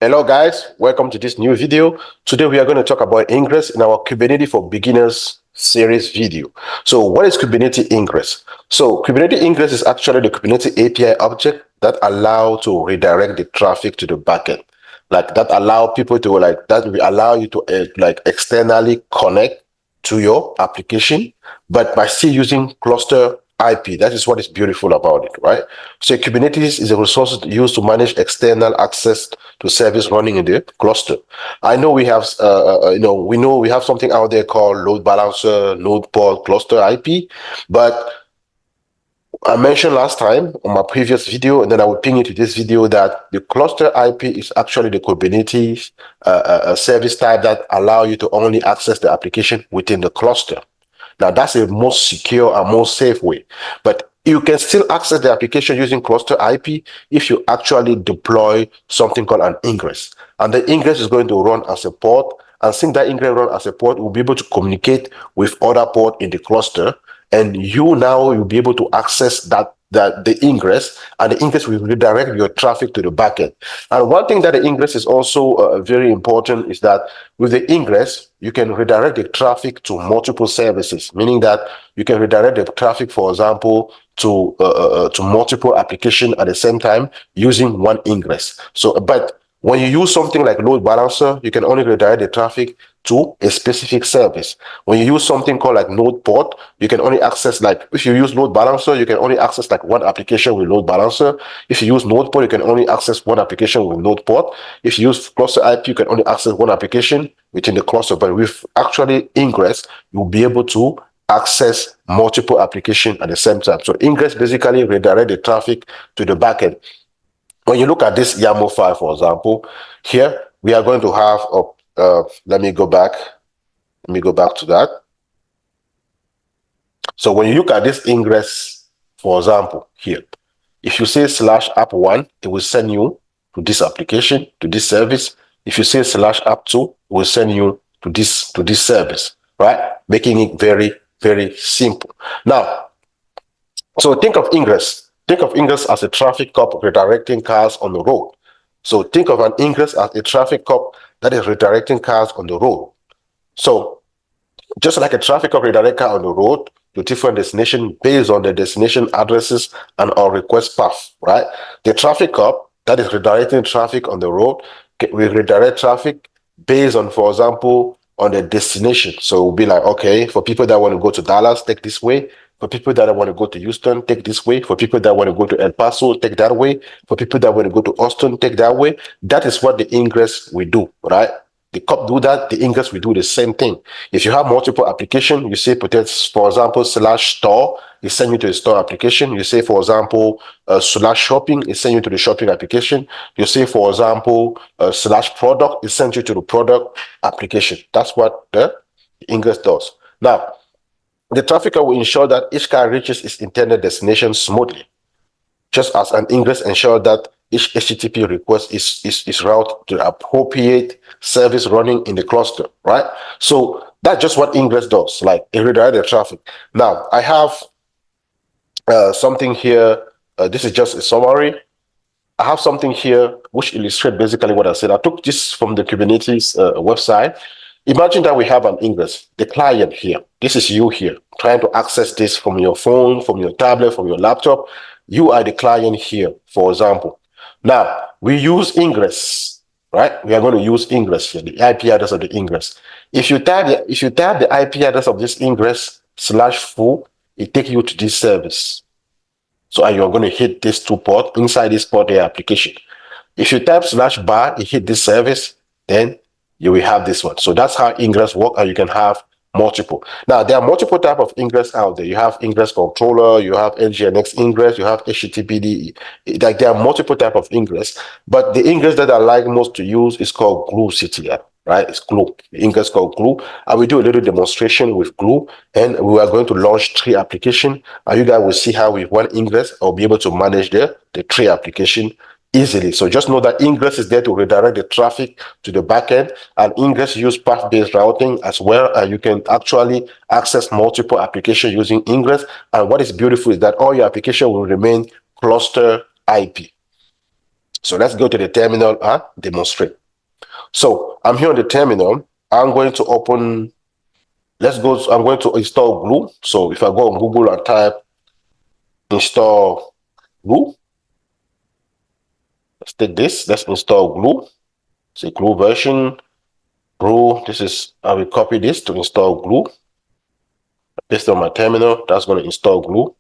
Hello guys, welcome to this new video. Today we are going to talk about Ingress in our Kubernetes for Beginners series video. So what is Kubernetes Ingress? So Kubernetes Ingress is actually the Kubernetes API object that allow to redirect the traffic to the backend. Like that allow people to that will allow you to externally connect to your application, but by still using cluster IP. That is what is beautiful about it, right? So Kubernetes is a resource used to manage external access to service running in the cluster. I know we have, we know we have something out there called load balancer, node port, cluster IP, but I mentioned last time on my previous video, and then I will ping into this video that the cluster IP is actually the Kubernetes service type that allow you to only access the application within the cluster. Now that's the most secure and most safe way, but you can still access the application using cluster IP if you actually deploy something called an ingress. And the ingress is going to run as a port, and since that ingress run as a port, we'll be able to communicate with other port in the cluster, and you'll be able to access the ingress, and the ingress will redirect your traffic to the backend. And one thing that the ingress is also very important is that with the ingress, you can redirect the traffic to multiple services, meaning that you can redirect the traffic, for example, to multiple applications at the same time using one ingress. So, but when you use something like load balancer, you can only redirect the traffic to a specific service. When you use something called like node port, you can only access, like if you use load balancer, you can only access like one application with load balancer. If you use node port, you can only access one application with node port. If you use cluster IP, you can only access one application within the cluster. But with actually ingress, you'll be able to access multiple applications at the same time. So ingress basically redirect the traffic to the backend. When you look at this YAML file, for example, here we are going to have let me go back to that. So when you look at this ingress, for example, here, if you say /app1, it will send you to this application, to this service. If you say /app2, it will send you to this service, right? Making it very, very simple. Now, so think of ingress. Think of ingress as a traffic cop redirecting cars on the road. So think of an ingress as a traffic cop that is redirecting cars on the road. So just like a traffic cop redirect car on the road to different destination based on the destination addresses and our request path, right? The traffic cop that is redirecting traffic on the road will redirect traffic based on, for example, on the destination. So it will be like, okay, for people that want to go to Dallas, take this way. For people that want to go to Houston, take this way. For people that want to go to El Paso, take that way. For people that want to go to Austin, take that way. That is what the ingress will do, right? The cop do that, the ingress will do the same thing. If you have multiple applications, you say, for example, /store, it send you to the store application. You say, for example, /shopping, it send you to the shopping application. You say, for example, /product, it sends you to the product application. That's what the ingress does. Now, the trafficker will ensure that each car reaches its intended destination smoothly, just as an ingress ensures that each HTTP request is routed to the appropriate service running in the cluster, right? So that's just what ingress does, like it redirects the traffic. Now, I have something here. This is just a summary. I have something here which illustrates basically what I said. I took this from the Kubernetes website. Imagine that we have an ingress, the client here. This is you here, trying to access this from your phone, from your tablet, from your laptop. You are the client here, for example. Now, we use ingress, right? We are going to use ingress here, the IP address of the ingress. If you type the IP address of this ingress /full, it takes you to this service. So you're going to hit this two port, inside this port, the application. If you type /bar, it hit this service, then you will have this one. So that's how ingress work, and you can have multiple. Now, there are multiple type of ingress out there. You have ingress controller, you have NGINX ingress, you have HTTPD. Like there are multiple type of ingress, but the ingress that I like most to use is called glue CTL, right? It's glue. The ingress called glue. I will do a little demonstration with glue, and we are going to launch 3 applications, and you guys will see how with one ingress I'll be able to manage the 3 application easily. So just know that ingress is there to redirect the traffic to the backend, and ingress use path-based routing as well, and you can actually access multiple applications using ingress. And what is beautiful is that all your application will remain cluster IP. So let's go to the terminal and demonstrate. So I'm here on the terminal. I'm going to open, I'm going to install Glue. So if I go on Google and type install Glue, let's take this, let's install Glue. It's a Glue version. Glue, I will copy this to install Glue. Paste it on my terminal, that's going to install Glue.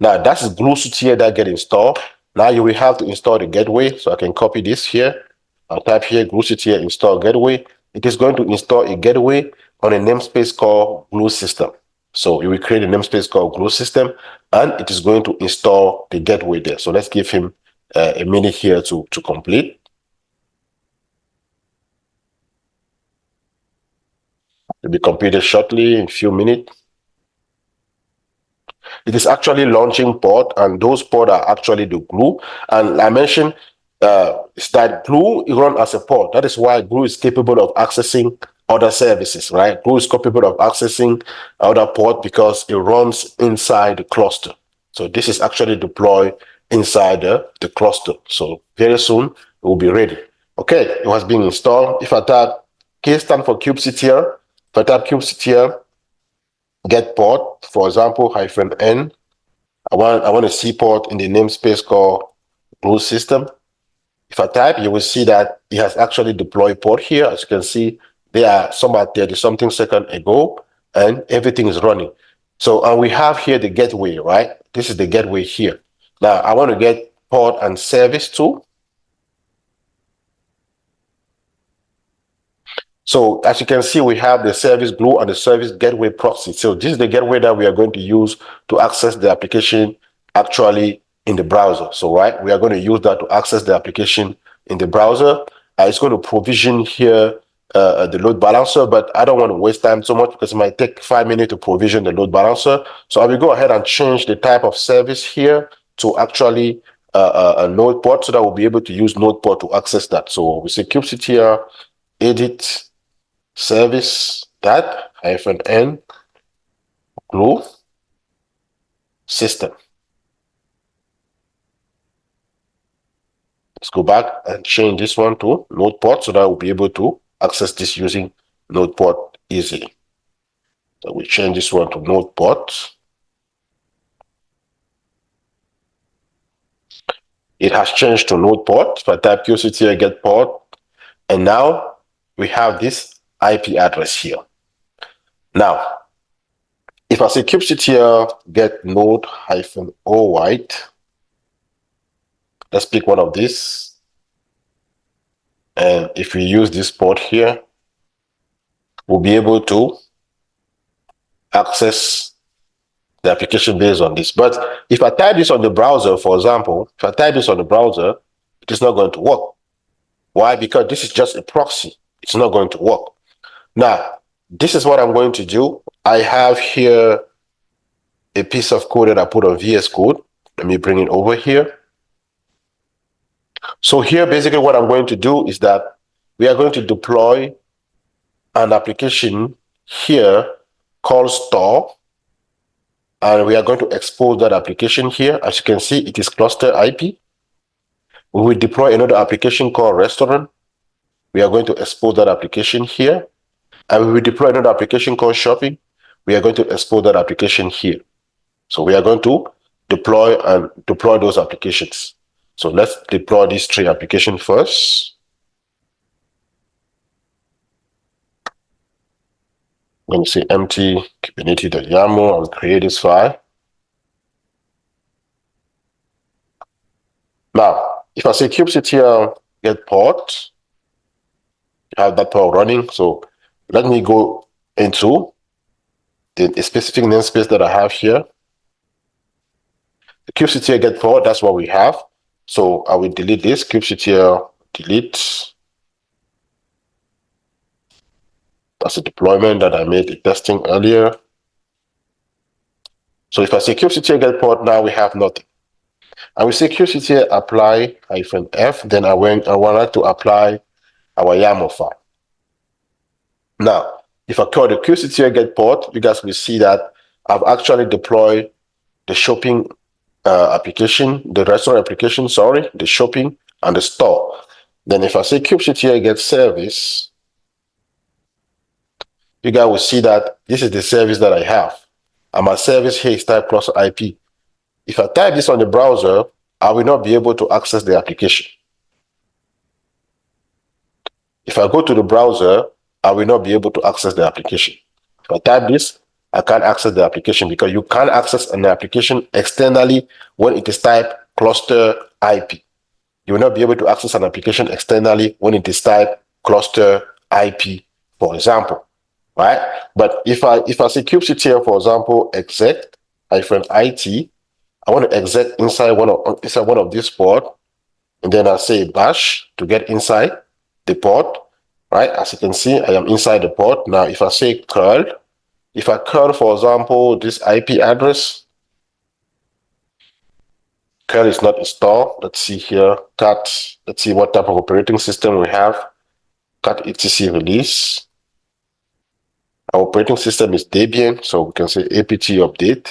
Now that's Glue suite here that get installed. Now you will have to install the gateway. So I can copy this here. I'll type here Glue suite here install gateway. It is going to install a gateway on a namespace called Glue system. So you will create a namespace called Glue system, and it is going to install the gateway there. So let's give him a minute here to complete. It'll be completed shortly in a few minutes. It is actually launching pod, and those pod are actually the Glue. And I mentioned is that Glue runs as a pod. That is why Glue is capable of accessing other services, right? Glue is capable of accessing other pod because it runs inside the cluster. So this is actually deployed inside the cluster. So very soon it will be ready. Okay, it was being installed. If I type K stand for kubectl, if I type kubectl get port, for example, -n. I want a C port in the namespace called Glue system. If I type, you will see that it has actually deployed port here. As you can see, there are some at 30-something seconds ago, and everything is running. So, and we have here the gateway, right? This is the gateway here. Now, I want to get port and service too. So as you can see, we have the service Glue and the service gateway proxy. So this is the gateway that we are going to use to access the application actually in the browser. So we are going to use that to access the application in the browser. It's going to provision here the load balancer, but I don't want to waste time so much because it might take 5 minutes to provision the load balancer. So I will go ahead and change the type of service here to actually a node port, so that we'll be able to use node port to access that. So we say kubectl edit service that -n Glue system. Let's go back and change this one to node port so that we'll be able to access this using node port easily. So we change this one to node port. It has changed to node port. If I type kubectl get port, and now we have this IP address here. Now, if I say kubectl get node -o white, let's pick one of these. And if we use this port here, we'll be able to access the application based on this. But if I type this on the browser, for example, if I type this on the browser, it is not going to work. Why? Because this is just a proxy. It's not going to work. Now, this is what I'm going to do. I have here a piece of code that I put on VS Code. Let me bring it over here. So here, basically what I'm going to do is that we are going to deploy an application here called store, and we are going to expose that application here. As you can see, it is cluster IP. We will deploy another application called restaurant. We are going to expose that application here, and we will deploy another application called shopping. We are going to expose that application here. So we are going to deploy those applications. So let's deploy these 3 applications first. Let me say empty kubernetes.yaml and create this file. Now, if I say kubectl get port, you have that port running. So let me go into the specific namespace that I have here. The kubectl get port, that's what we have. So I will delete this, kubectl delete. That's a deployment that I made the testing earlier. So if I say kubectl get port, now we have nothing. And we say kubectl apply -f, then I wanted to apply our YAML file. Now, if I call the kubectl get port, you guys will see that I've actually deployed the shopping application, the restaurant application, sorry, the shopping and the store. Then if I say kubectl get service, you guys will see that this is the service that I have. And my service here is type cluster IP. If I type this on the browser, I will not be able to access the application. If I go to the browser, I will not be able to access the application. If I type this, I can't access the application because you can't access an application externally when it is type cluster IP. You will not be able to access an application externally when it is type cluster IP, for example, right? But if I say kubectl, for example, exec -it, I want to exec inside one of these port, and then I say bash to get inside the port, right? As you can see, I am inside the port. Now, if I say curl, if I curl, for example, this IP address, curl is not installed. Let's see here, cat, let's see what type of operating system we have. Cat etc release. Our operating system is Debian, so we can say apt update.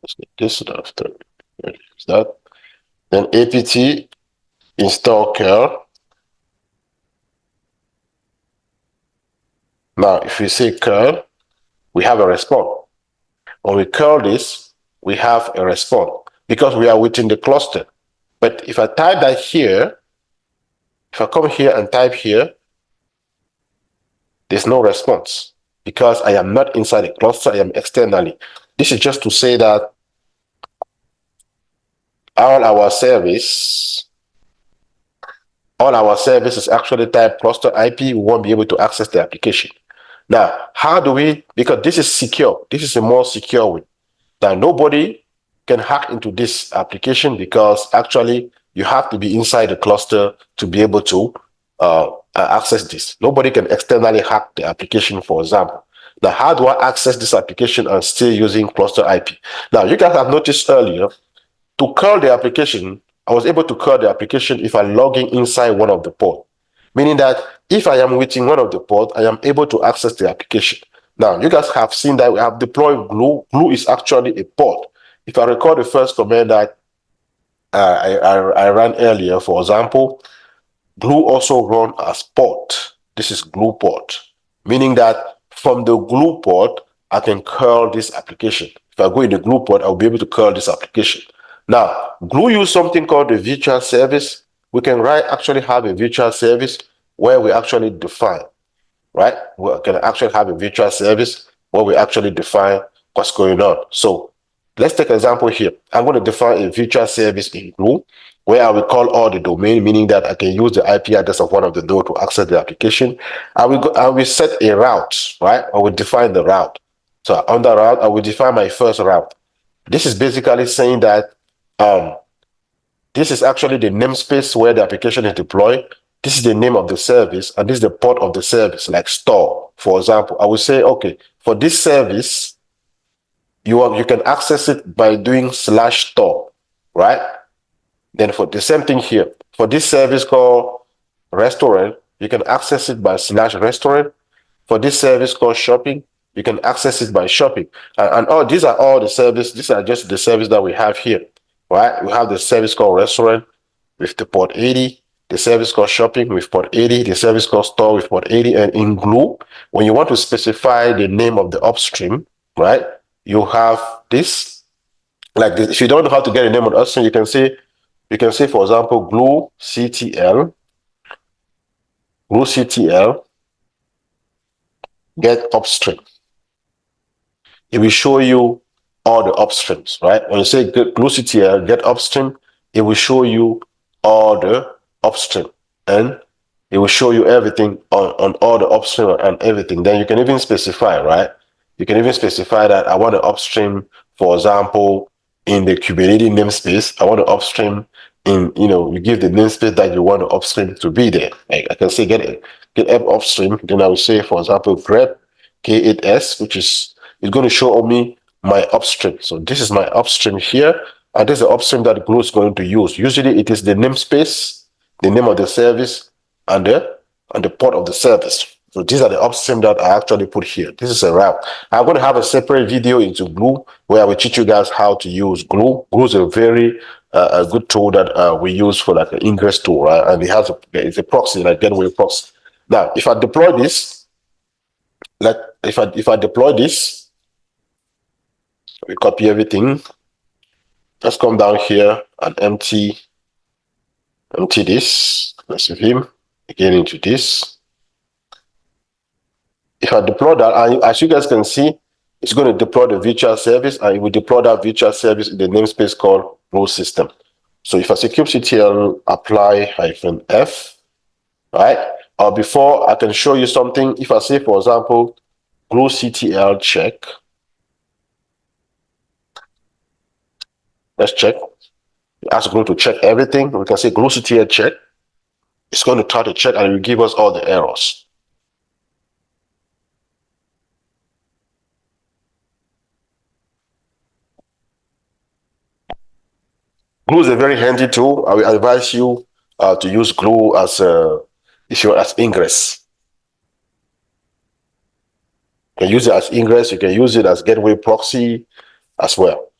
Let's get this after that. Then apt install curl. Now, if we say curl, we have a response. When we curl this, we have a response because we are within the cluster. But if I type that here, if I come here and type here, there's no response because I am not inside the cluster, I am externally. This is just to say that all our service is actually type cluster IP. We won't be able to access the application. Now, how do we, because this is secure, this is a more secure way. Now, nobody can hack into this application because actually you have to be inside the cluster to be able to access this. Nobody can externally hack the application, for example. Now, how do I access this application and still using cluster IP? Now, you guys have noticed earlier, to curl the application, I was able to curl the application if I log in inside one of the ports. Meaning that if I am within one of the ports, I am able to access the application. Now, you guys have seen that we have deployed Glue. Glue is actually a port. If I recall the first command that I ran earlier, for example, Glue also run as port. This is Glue port, meaning that from the Glue port, I can curl this application. If I go in the Glue port, I'll be able to curl this application. Now, Glue use something called the virtual service. We can actually have a virtual service where we actually define, right? We can actually have a virtual service where we actually define what's going on. So let's take an example here. I'm going to define a virtual service in Glue where I will call all the domain, meaning that I can use the IP address of one of the nodes to access the application. I will set a route, right? I will define the route. So on the route, I will define my first route. This is basically saying that this is actually the namespace where the application is deployed. This is the name of the service, and this is the port of the service, like store, for example. I will say, okay, for this service, you can access it by doing /store, right? Then for the same thing here, for this service called restaurant, you can access it by /restaurant. For this service called shopping, you can access it by shopping. And all these are all the service. These are just the service that we have here, right? We have the service called restaurant with the port 80, the service called shopping with port 80, the service called store with port 80. And in Glue, when you want to specify the name of the upstream, right, you have this, like this. If you don't know how to get a name of the upstream, you can say, for example, glue CTL, get upstream. It will show you all the upstreams, right? When you say glue CTL, get upstream, it will show you all the upstream, and it will show you everything on all the upstream and everything. Then you can even specify, right? You can even specify that I want to upstream, for example, in the Kubernetes namespace. I want to upstream in, you give the namespace that you want to upstream to be there. Like I can say get upstream. Then I will say, for example, grep K8s, which is going to show me my upstream. So this is my upstream here, and this is the upstream that Glue is going to use. Usually it is the namespace, the name of the service, and the port of the service. So these are the upstream that I actually put here. This is a route. I'm going to have a separate video into Glue where I will teach you guys how to use Glue. Glue is a very a good tool that we use for like an Ingress tool, right? And it's a proxy, like gateway proxy. Now, if I deploy this, like if I deploy this, we copy everything. Let's come down here and empty this. Let's vim again into this. If I deploy that, as you guys can see, it's going to deploy the virtual service, and it will deploy that virtual service in the namespace called Glue system. So if I say kubectl apply -f, right? Or before I can show you something, if I say, for example, glue-ctl check, let's check. Ask Glue to check everything. We can say glue-ctl check. It's going to try to check and it will give us all the errors. Glue is a very handy tool. I will advise you to use Glue as Ingress. You can use it as Ingress. You can use it as gateway proxy as well.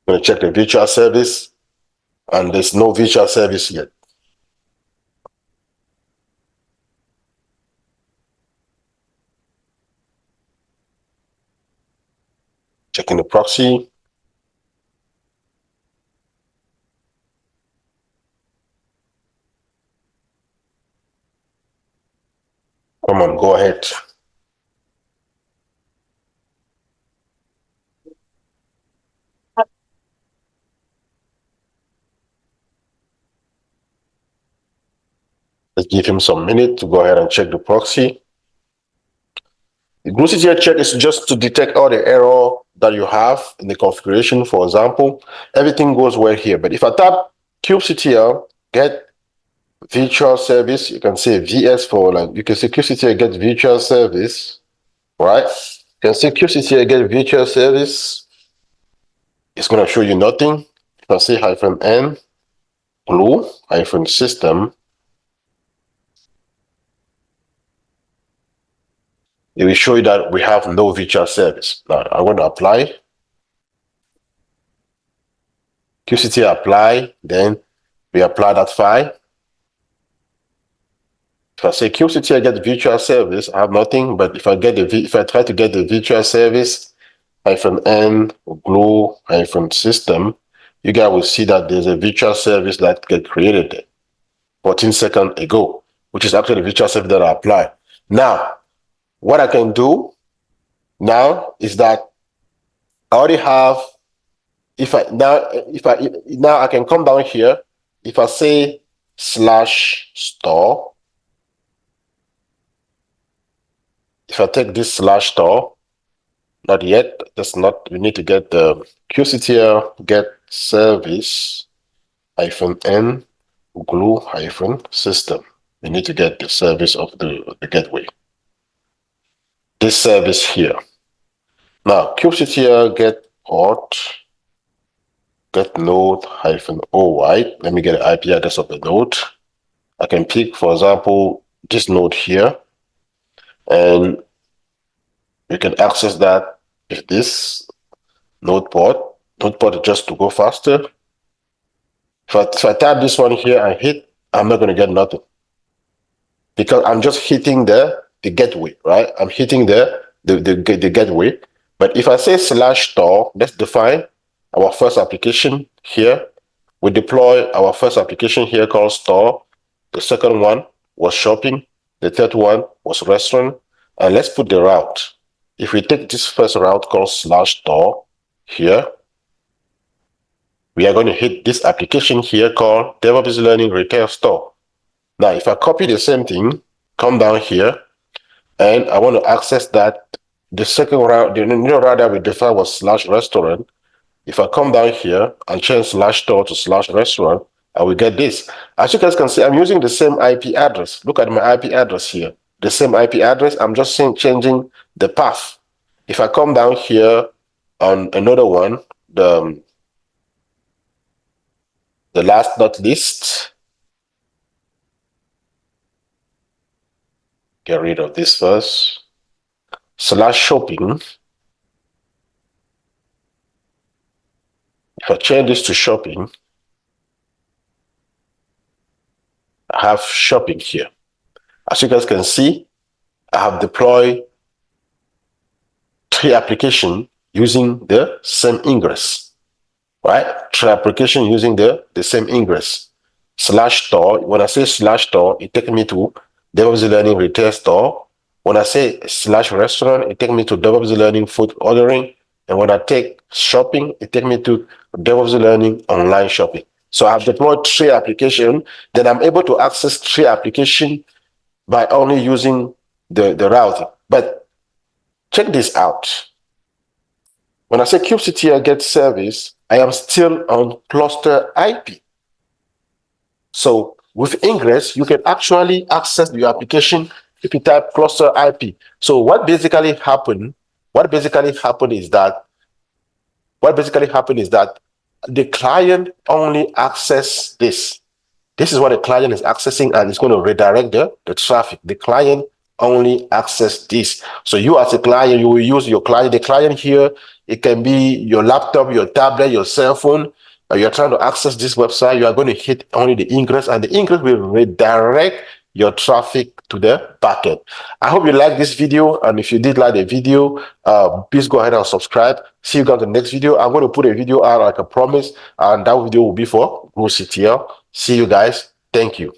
I'm going to check the virtual service, and there's no virtual service yet. Checking the proxy. Come on, go ahead. Let's give him some minute to go ahead and check the proxy. The glue-ctl check is just to detect all the error that you have in the configuration. For example, everything goes well here. But if I tap kubectl get virtual service, you can say VS for like, you can say kubectl get virtual service, right? You can say kubectl get virtual service. It's going to show you nothing. If I say -n glue -system, it will show you that we have no virtual service. Now I'm going to apply. kubectl apply, then we apply that file. If I say kubectl get virtual service, I have nothing. But if I try to get the virtual service -n glue -system, you guys will see that there's a virtual service that get created 14 seconds ago, which is actually the virtual service that I applied. Now, what I can do now is that I already have. Now I can come down here. If I say /store, if I take this /store, not yet. That's not. We need to get the kubectl get service -n glue -system. We need to get the service of the gateway. This service here. Now kubectl get port get node -oy. Let me get the IP address of the node. I can pick, for example, this node here, and you can access that with this node port just to go faster. If I tap this one here and hit, I'm not going to get nothing because I'm just hitting the gateway, right? I'm hitting the gateway. But if I say /store, let's define our first application here. We deploy our first application here called store. The second one was shopping. The third one was restaurant. And let's put the route. If we take this first route called /store here, we are going to hit this application here called DevOps Easy Learning Retail Store. Now, if I copy the same thing, come down here, and I want to access that, the second route, the new route that we defined was /restaurant. If I come down here and change /store to /restaurant, I will get this. As you guys can see, I'm using the same IP address. Look at my IP address here. the same IP address. I'm just changing the path. If I come down here on another one, the last not least, get rid of this first, /shopping. If I change this to shopping, I have shopping here. As you guys can see, I have deployed 3 applications using the same ingress, right? 3 applications using the same ingress. /store, when I say /store, it takes me to DevOps Learning Retail Store. When I say /restaurant, it takes me to DevOps Learning Food Ordering. And when I take shopping, it takes me to DevOps Learning Online Shopping. So I've deployed 3 applications. Then I'm able to access 3 applications by only using the routing. But check this out. When I say kubectl get service, I am still on cluster IP. So with Ingress, you can actually access your application if you type cluster IP. So what basically happened is that the client only access this. This is what the client is accessing, and it's going to redirect the traffic. The client only access this. So you as a client, you will use your client. The client here, it can be your laptop, your tablet, your cell phone. You're trying to access this website, you are going to hit only the ingress, and the ingress will redirect your traffic to the backend. I hope you like this video, and if you did like the video, please go ahead and subscribe. See you guys in the next video. I'm going to put a video out like I promised, and that video will be for GrowCTL. See you guys. Thank you.